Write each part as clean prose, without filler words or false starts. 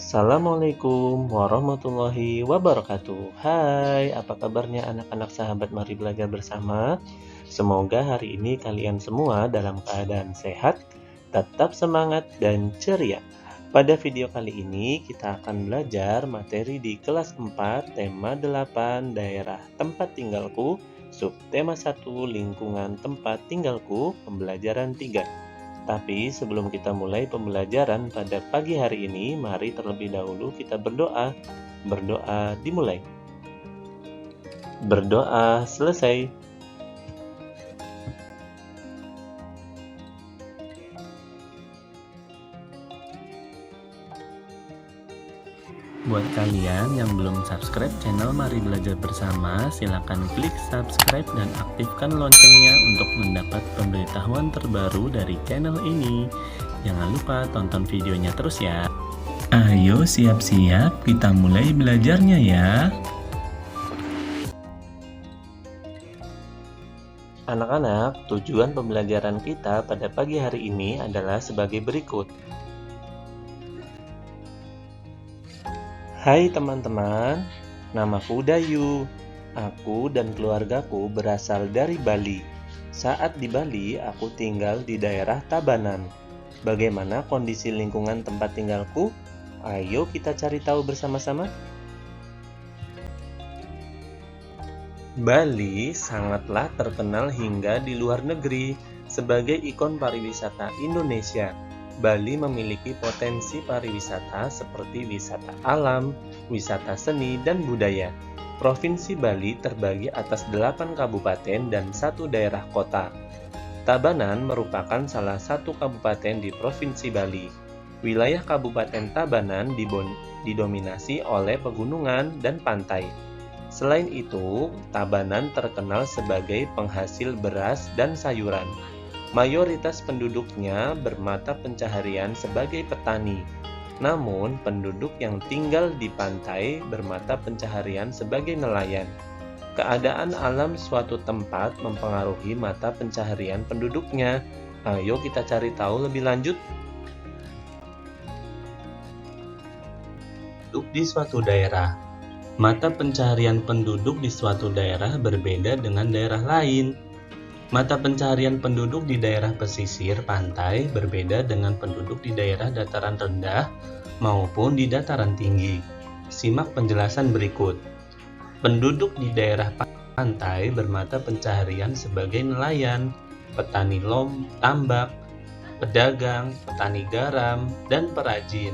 Assalamualaikum warahmatullahi wabarakatuh. Hai, apa kabarnya anak-anak sahabat Mari Belajar Bersama? Semoga hari ini kalian semua dalam keadaan sehat, tetap semangat dan ceria. Pada video kali ini kita akan belajar materi di kelas 4, tema 8, daerah tempat tinggalku, subtema 1, lingkungan tempat tinggalku, pembelajaran 3. Tapi sebelum kita mulai pembelajaran pada pagi hari ini, mari terlebih dahulu kita berdoa. Berdoa dimulai. Berdoa selesai. Buat kalian yang belum subscribe channel Mari Belajar Bersama, silakan klik subscribe dan aktifkan loncengnya untuk mendapat pemberitahuan terbaru dari channel ini. Jangan lupa tonton videonya terus ya. Ayo siap-siap, kita mulai belajarnya ya. Anak-anak, tujuan pembelajaran kita pada pagi hari ini adalah sebagai berikut. Hai teman-teman, namaku Dayu. Aku dan keluargaku berasal dari Bali. Saat di Bali, aku tinggal di daerah Tabanan. Bagaimana kondisi lingkungan tempat tinggalku? Ayo kita cari tahu bersama-sama. Bali sangatlah terkenal hingga di luar negeri sebagai ikon pariwisata Indonesia. Bali memiliki potensi pariwisata seperti wisata alam, wisata seni, dan budaya. Provinsi Bali terbagi atas 8 kabupaten dan 1 daerah kota. Tabanan merupakan salah satu kabupaten di Provinsi Bali. Wilayah Kabupaten Tabanan didominasi oleh pegunungan dan pantai. Selain itu, Tabanan terkenal sebagai penghasil beras dan sayuran. Mayoritas penduduknya bermata pencaharian sebagai petani. Namun, penduduk yang tinggal di pantai bermata pencaharian sebagai nelayan. Keadaan alam suatu tempat mempengaruhi mata pencaharian penduduknya. Ayo kita cari tahu lebih lanjut. Penduduk di suatu daerah. Mata pencaharian penduduk di suatu daerah berbeda dengan daerah lain. Mata pencaharian penduduk di daerah pesisir pantai berbeda dengan penduduk di daerah dataran rendah maupun di dataran tinggi. Simak penjelasan berikut. Penduduk di daerah pantai bermata pencaharian sebagai nelayan, petani tambak, pedagang, petani garam, dan perajin.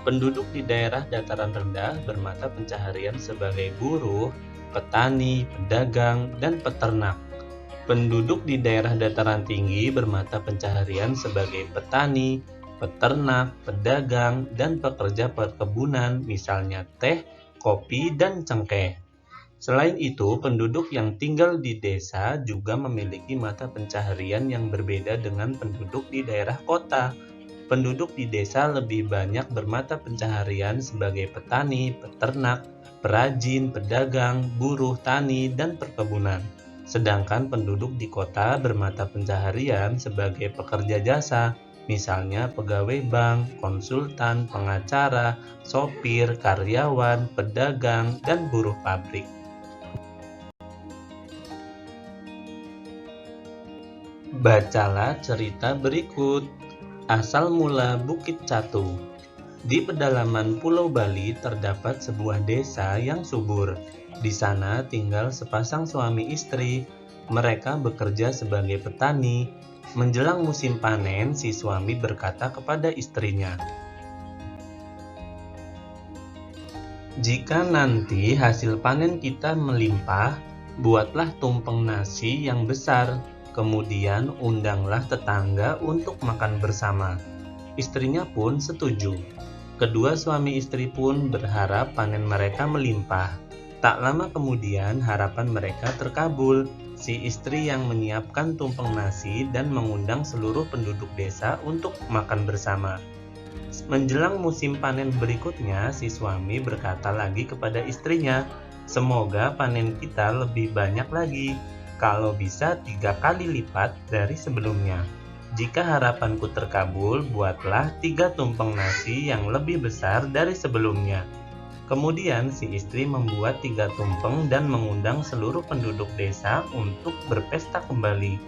Penduduk di daerah dataran rendah bermata pencaharian sebagai buruh, petani, pedagang, dan peternak. Penduduk di daerah dataran tinggi bermata pencaharian sebagai petani, peternak, pedagang, dan pekerja perkebunan, misalnya teh, kopi, dan cengkeh. Selain itu, penduduk yang tinggal di desa juga memiliki mata pencaharian yang berbeda dengan penduduk di daerah kota. Penduduk di desa lebih banyak bermata pencaharian sebagai petani, peternak, perajin, pedagang, buruh tani, dan perkebunan. Sedangkan penduduk di kota bermata pencaharian sebagai pekerja jasa, misalnya pegawai bank, konsultan, pengacara, sopir, karyawan, pedagang, dan buruh pabrik. Bacalah cerita berikut. Asal mula Bukit Catu. Di pedalaman Pulau Bali terdapat sebuah desa yang subur. Di sana tinggal sepasang suami istri. Mereka bekerja sebagai petani. Menjelang musim panen, si suami berkata kepada istrinya, "Jika nanti hasil panen kita melimpah, buatlah tumpeng nasi yang besar. Kemudian undanglah tetangga untuk makan bersama." Istrinya pun setuju. Kedua suami istri pun berharap panen mereka melimpah. Tak lama kemudian harapan mereka terkabul. Si istri yang menyiapkan tumpeng nasi dan mengundang seluruh penduduk desa untuk makan bersama. Menjelang musim panen berikutnya, si suami berkata lagi kepada istrinya, "Semoga panen kita lebih banyak lagi. Kalau bisa 3 kali lipat dari sebelumnya." Jika harapanku terkabul, buatlah 3 tumpeng nasi yang lebih besar dari sebelumnya. Kemudian si istri membuat 3 tumpeng dan mengundang seluruh penduduk desa untuk berpesta kembali.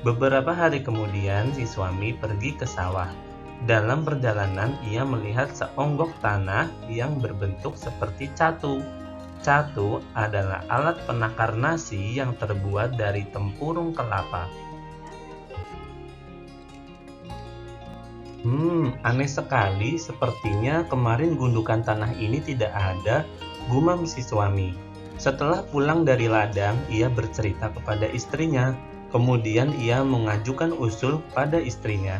Beberapa hari kemudian si suami pergi ke sawah. Dalam perjalanan ia melihat seonggok tanah yang berbentuk seperti catu. Catu adalah alat penakar nasi yang terbuat dari tempurung kelapa. Aneh sekali, sepertinya kemarin gundukan tanah ini tidak ada, gumam si suami. Setelah pulang dari ladang, ia bercerita kepada istrinya. Kemudian ia mengajukan usul pada istrinya.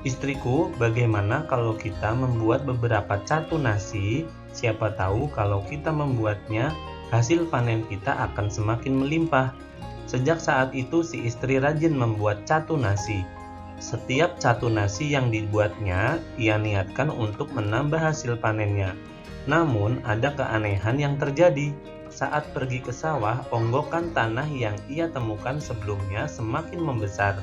Istriku, bagaimana kalau kita membuat beberapa catu nasi? Siapa tahu kalau kita membuatnya, hasil panen kita akan semakin melimpah. Sejak saat itu si istri rajin membuat catu nasi. Setiap catu nasi yang dibuatnya, ia niatkan untuk menambah hasil panennya. Namun, ada keanehan yang terjadi. Saat pergi ke sawah, onggokan tanah yang ia temukan sebelumnya semakin membesar.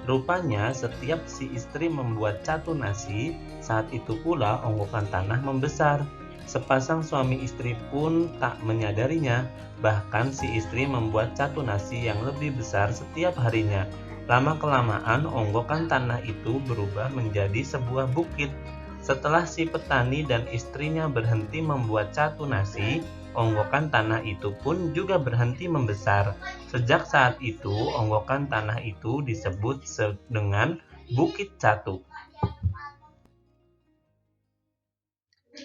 Rupanya, setiap si istri membuat catu nasi, saat itu pula onggokan tanah membesar. Sepasang suami istri pun tak menyadarinya. Bahkan si istri membuat catu nasi yang lebih besar setiap harinya. Lama-kelamaan, onggokan tanah itu berubah menjadi sebuah bukit. Setelah si petani dan istrinya berhenti membuat catu nasi, onggokan tanah itu pun juga berhenti membesar. Sejak saat itu, onggokan tanah itu disebut dengan Bukit Catu.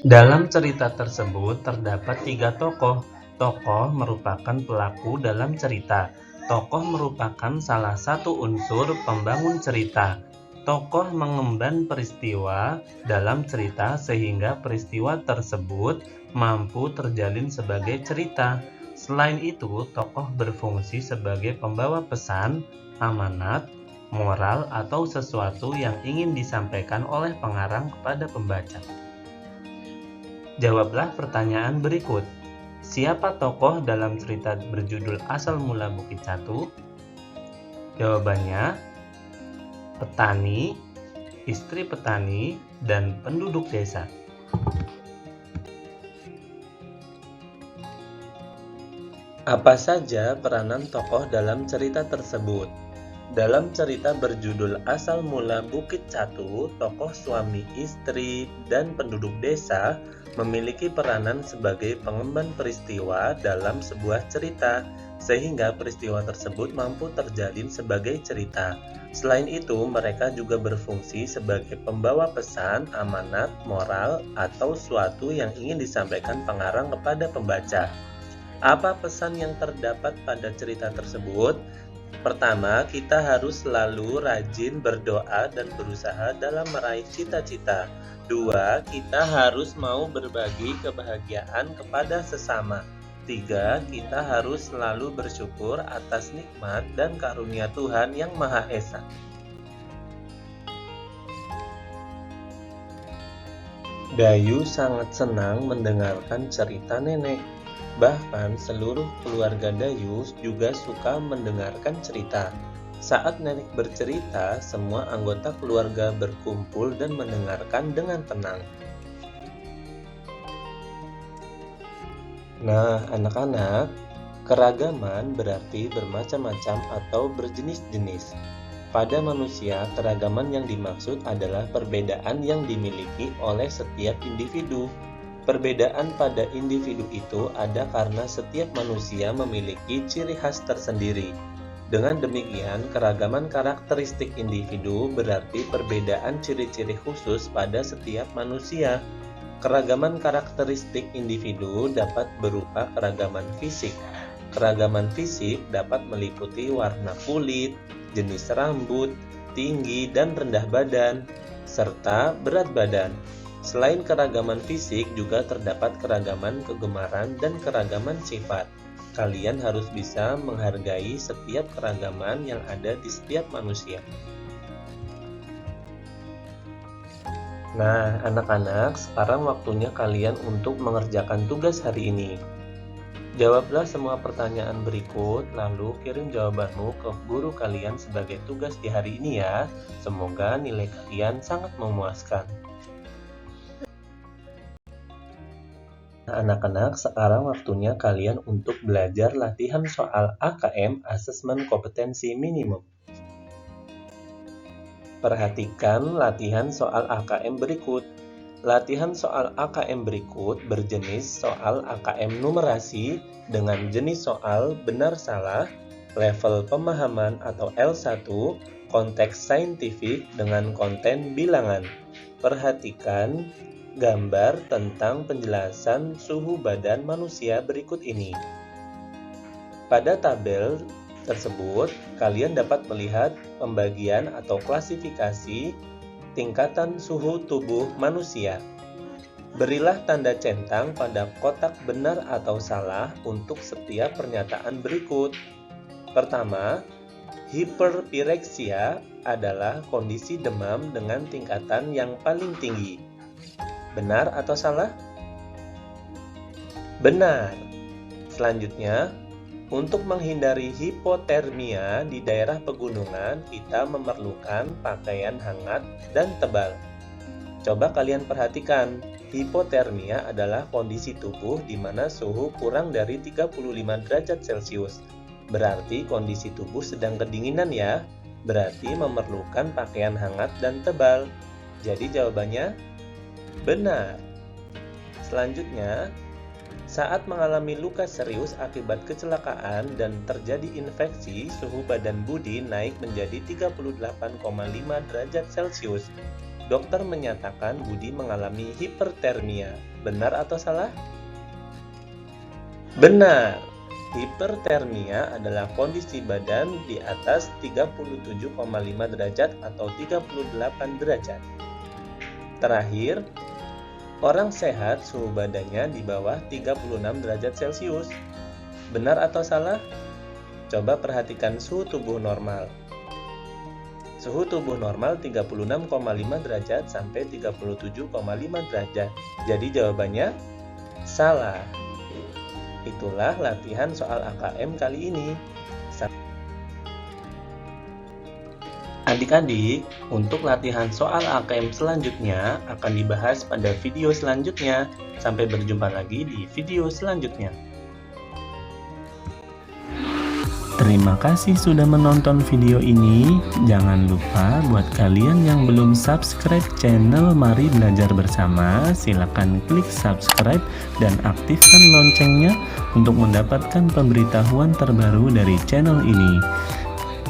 Dalam cerita tersebut terdapat 3 tokoh. Tokoh merupakan pelaku dalam cerita. Tokoh merupakan salah satu unsur pembangun cerita. Tokoh mengemban peristiwa dalam cerita sehingga peristiwa tersebut mampu terjalin sebagai cerita. Selain itu, tokoh berfungsi sebagai pembawa pesan, amanat, moral, atau sesuatu yang ingin disampaikan oleh pengarang kepada pembaca. Jawablah pertanyaan berikut. Siapa tokoh dalam cerita berjudul Asal Mula Bukit Catu? Jawabannya, petani, istri petani, dan penduduk desa. Apa saja peranan tokoh dalam cerita tersebut? Dalam cerita berjudul Asal Mula Bukit Catu, tokoh suami, istri, dan penduduk desa memiliki peranan sebagai pengemban peristiwa dalam sebuah cerita, sehingga peristiwa tersebut mampu terjalin sebagai cerita. Selain itu, mereka juga berfungsi sebagai pembawa pesan, amanat, moral, atau suatu yang ingin disampaikan pengarang kepada pembaca. Apa pesan yang terdapat pada cerita tersebut? Pertama, kita harus selalu rajin berdoa dan berusaha dalam meraih cita-cita. 2. Kita harus mau berbagi kebahagiaan kepada sesama. 3. Kita harus selalu bersyukur atas nikmat dan karunia Tuhan yang Maha Esa. Dayu sangat senang mendengarkan cerita nenek. Bahkan seluruh keluarga Dayu juga suka mendengarkan cerita. Saat nenek bercerita, semua anggota keluarga berkumpul dan mendengarkan dengan tenang. Nah, anak-anak, keragaman berarti bermacam-macam atau berjenis-jenis. Pada manusia, keragaman yang dimaksud adalah perbedaan yang dimiliki oleh setiap individu. Perbedaan pada individu itu ada karena setiap manusia memiliki ciri khas tersendiri. Dengan demikian, keragaman karakteristik individu berarti perbedaan ciri-ciri khusus pada setiap manusia. Keragaman karakteristik individu dapat berupa keragaman fisik. Keragaman fisik dapat meliputi warna kulit, jenis rambut, tinggi dan rendah badan, serta berat badan. Selain keragaman fisik, juga terdapat keragaman kegemaran dan keragaman sifat. Kalian harus bisa menghargai setiap keragaman yang ada di setiap manusia. Nah, anak-anak, sekarang waktunya kalian untuk mengerjakan tugas hari ini. Jawablah semua pertanyaan berikut, lalu kirim jawabanmu ke guru kalian sebagai tugas di hari ini ya. Semoga nilai kalian sangat memuaskan. Nah, anak-anak, sekarang waktunya kalian untuk belajar latihan soal AKM Asesmen Kompetensi Minimum. Perhatikan latihan soal AKM berikut. Latihan soal AKM berikut berjenis soal AKM numerasi dengan jenis soal benar-salah, level pemahaman atau L1, konteks saintifik dengan konten bilangan. Perhatikan gambar tentang penjelasan suhu badan manusia berikut ini. Pada tabel tersebut, kalian dapat melihat pembagian atau klasifikasi tingkatan suhu tubuh manusia. Berilah tanda centang pada kotak benar atau salah untuk setiap pernyataan berikut. Pertama, hiperpireksia adalah kondisi demam dengan tingkatan yang paling tinggi. Benar atau salah? Benar. Selanjutnya, untuk menghindari hipotermia di daerah pegunungan, kita memerlukan pakaian hangat dan tebal. Coba kalian perhatikan, hipotermia adalah kondisi tubuh di mana suhu kurang dari 35 derajat Celcius. Berarti kondisi tubuh sedang kedinginan ya, berarti memerlukan pakaian hangat dan tebal. Jadi jawabannya benar. Selanjutnya, saat mengalami luka serius akibat kecelakaan dan terjadi infeksi, suhu badan Budi naik menjadi 38,5 derajat Celcius. Dokter menyatakan Budi mengalami hipertermia. Benar atau salah? Benar. Hipertermia adalah kondisi badan di atas 37,5 derajat atau 38 derajat. Terakhir, orang sehat suhu badannya di bawah 36 derajat Celcius. Benar atau salah? Coba perhatikan suhu tubuh normal. Suhu tubuh normal 36,5 derajat sampai 37,5 derajat. Jadi jawabannya salah. Itulah latihan soal AKM kali ini. Adik-adik, untuk latihan soal AKM selanjutnya akan dibahas pada video selanjutnya. Sampai berjumpa lagi di video selanjutnya. Terima kasih sudah menonton video ini. Jangan lupa buat kalian yang belum subscribe channel Mari Belajar Bersama, silakan klik subscribe dan aktifkan loncengnya untuk mendapatkan pemberitahuan terbaru dari channel ini.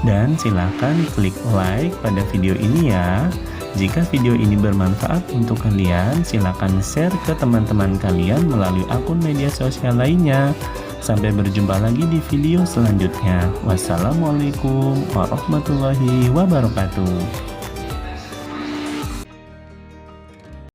Dan silakan klik like pada video ini ya. Jika video ini bermanfaat untuk kalian, silakan share ke teman-teman kalian melalui akun media sosial lainnya. Sampai berjumpa lagi di video selanjutnya. Wassalamualaikum warahmatullahi wabarakatuh.